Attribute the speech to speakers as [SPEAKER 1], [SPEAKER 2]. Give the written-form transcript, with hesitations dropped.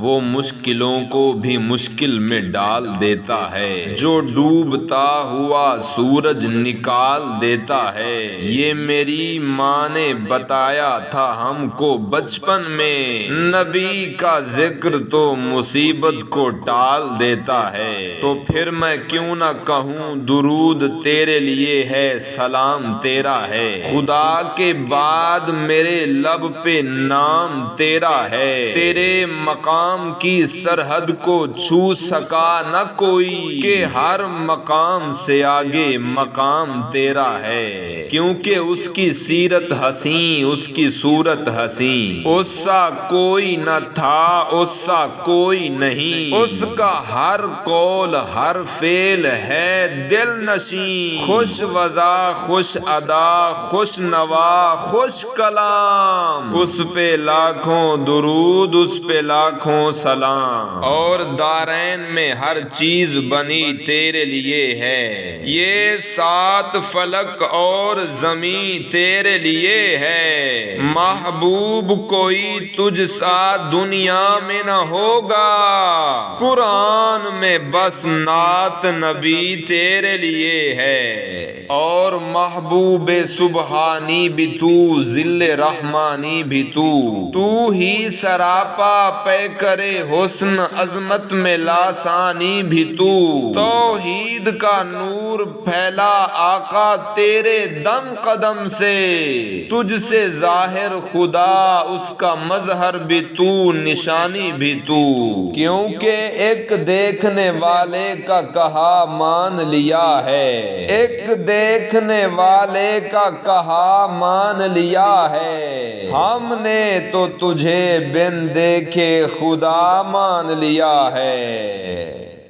[SPEAKER 1] وہ مشکلوں کو بھی مشکل میں ڈال دیتا ہے، جو ڈوبتا ہوا سورج نکال دیتا ہے۔ یہ میری ماں نے بتایا تھا ہم کو بچپن میں، نبی کا ذکر تو مصیبت کو ٹال دیتا ہے۔ تو پھر میں کیوں نہ کہوں درود تیرے لیے ہے، سلام تیرا ہے، خدا کے بعد میرے لب پہ نام تیرا ہے۔ تیرے مقام کی سرحد کو چھو سکا نہ کوئی، کہ ہر مقام سے آگے مقام تیرا ہے۔ کیونکہ اس کی سیرت حسین، اس کی صورت حسین، اس سا کوئی نہ تھا، اس سا کوئی نہیں، اس کا ہر قول ہر فعل ہے دل نشین۔ خوش وضع خوش ادا خوش نوا خوش کلام، اس پہ لاکھوں درود اس پہ لاکھوں سلام۔ اور دارین میں ہر چیز بنی تیرے لیے ہے، یہ سات فلک اور زمین تیرے لیے ہے۔ محبوب کوئی تجھ سا دنیا میں نہ ہوگا، قرآن میں بس نعت نبی تیرے لیے ہے۔ اور محبوب سبحانی بھی تو، ذل رحمانی بھی تو، تو ہی سراپا پیکرے حسن عظمت میں لاسانی بھی تو۔ توحید کا نور پھیلا آقا تیرے دم قدم سے، تجھ سے ظاہر خدا اس کا مظہر بھی تو، نشانی بھی تو۔ کیونکہ ایک دیکھنے والے کا کہا مان لیا ہے، ایک دیکھنے والے کا کہا مان لیا ہے، ہم نے تو تجھے بن دیکھے خدا مان لیا ہے۔